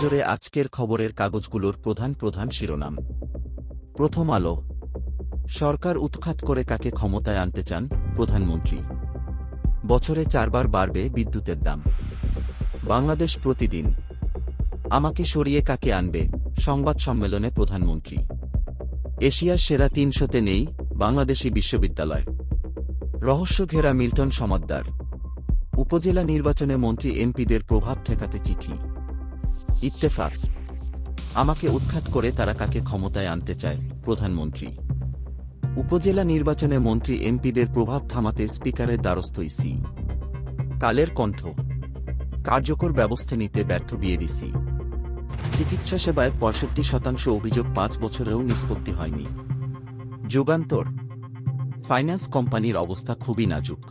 নজরে আজকের খবরের কাগজগুলোর প্রধান প্রধান শিরোনাম। প্রথম আলো। সরকার উৎখাত করে কাকে ক্ষমতায় আনতে চান প্রধানমন্ত্রী? বছরে 4 বার বাড়বে বিদ্যুতের দাম। বাংলাদেশ প্রতিদিন। আমাকে সরিয়ে কাকে আনবে সংবাদ সম্মেলনে প্রধানমন্ত্রী। এশিয়ার সেরা 300-তে নেই বাংলাদেশি বিশ্ববিদ্যালয়। রহস্য ঘেরা মিল্টন সমাদ্দার। উপজেলা নির্বাচনে মন্ত্রী এমপিদের প্রভাব ঠেকাতে চিঠি। ইত্তেফাক। আমাকে উৎখাত করে তারা কাকে ক্ষমতায় আনতে চায় প্রধানমন্ত্রী। উপজেলা নির্বাচনে মন্ত্রী এমপিদের প্রভাব থামাতে স্পিকারের দ্বারস্থ ইসি। কালের কণ্ঠ। কার্যকর ব্যবস্থা নিতে ব্যর্থ বিএডিসি। চিকিৎসা সেবায় 65% অভিযোগ 5 বছরেও নিষ্পত্তি হয়নি। যুগান্তর। ফাইন্যান্স কোম্পানির অবস্থা খুবই নাজুক।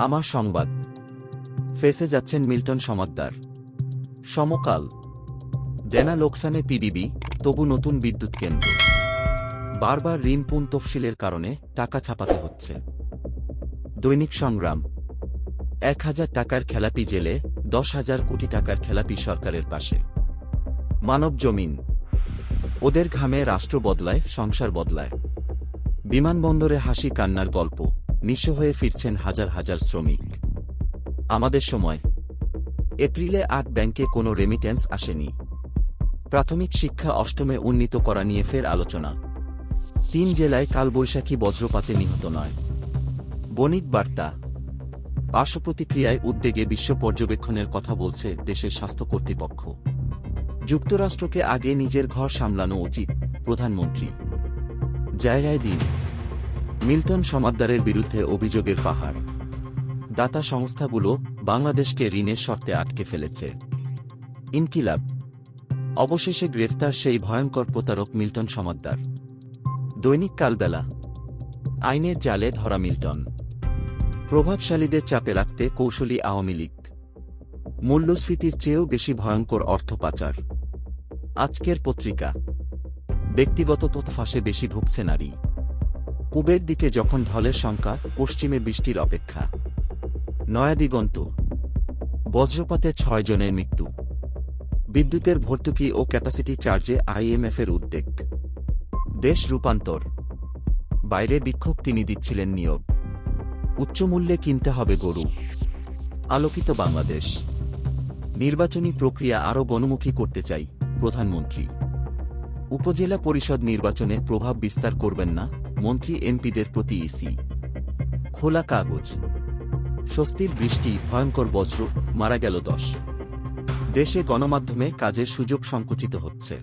আমার সংবাদ। ফেসে যাচ্ছেন মিল্টন সমাদ্দার। সমকাল। দেনা লোকসানে পিডিবি, তবু নতুন বিদ্যুৎ কেন্দ্র। বারবার ঋণ পুন তফসিলের কারণে টাকা ছাপাতে হচ্ছে। দৈনিক সংগ্রাম। 1000 টাকার খেলাপি জেলে, 10,000 কোটি টাকার খেলাপি সরকারের পাশে। মানব জমিন। ওদের ঘামে রাষ্ট্র বদলায়, সংসার বদলায়। বিমানবন্দরে হাসি কান্নার গল্প, নিঃস্ব হয়ে ফিরছেন হাজার হাজার শ্রমিক। আমাদের সময়। এপ্রিলে 8 ব্যাংকে কোনো রেমিট্যান্স আসেনি। প্রাথমিক শিক্ষা 8মে উন্নীত করা নিয়ে ফের আলোচনা। 3 জেলায় কালবৈশাখী বজ্রপাতে নিহত 9। বণিক বার্তা। পার্শ্বপ্রতিক্রিয়ায় উদ্বেগে বিশ্ব পর্যবেক্ষণের কথা বলছে দেশের স্বাস্থ্য কর্তৃপক্ষ। যুক্তরাষ্ট্রকে আগে নিজের ঘর সামলানো উচিত প্রধানমন্ত্রী। জায়গায় দিন। মিল্টন সমাদ্দারের বিরুদ্ধে অভিযোগের পাহাড়। দাতা সংস্থাগুলো বাংলাদেশকে ঋণের শর্তে আটকে ফেলেছে। ইনকিলাব। অবশেষে গ্রেফতার সেই ভয়ঙ্কর প্রতারক মিল্টন সমাদ্দার। দৈনিক কালবেলা। আইনের জালে ধরা মিল্টন। প্রভাবশালীদের চাপে রাখতে কৌশলী আওয়ামী লীগ। মূল্যস্ফীতির চেয়েও বেশি ভয়ঙ্কর অর্থ পাচার। আজকের পত্রিকা। ব্যক্তিগত তথ্য ফাঁসে বেশি ভুগছে নারী। পূবের দিকে যখন ঢলের শঙ্কা, পশ্চিমে বৃষ্টির অপেক্ষা। নয়াদিগন্ত। বজ্রপাতে 6 জনের মৃত্যু। বিদ্যুতের ভর্তুকি ও ক্যাপাসিটি চার্জে আইএমএফের উদ্বেগ। দেশ রূপান্তর। বাইরে বিক্ষোভ, তিনি দিচ্ছিলেন নিয়োগ। উচ্চমূল্যে কিনতে হবে গরু। আলোকিত বাংলাদেশ। নির্বাচনী প্রক্রিয়া আরও গণমুখী করতে চাই প্রধানমন্ত্রী। উপজেলা পরিষদ নির্বাচনে প্রভাব বিস্তার করবেন না মন্ত্রী এমপিদের প্রতি ইসি। খোলা কাগজ। স্বস্তির বৃষ্টি, ভয়ঙ্কর বজ্র, মারা গেল 10। দেশে গণমাধ্যমে কাজের সুযোগ সংকুচিত হচ্ছে।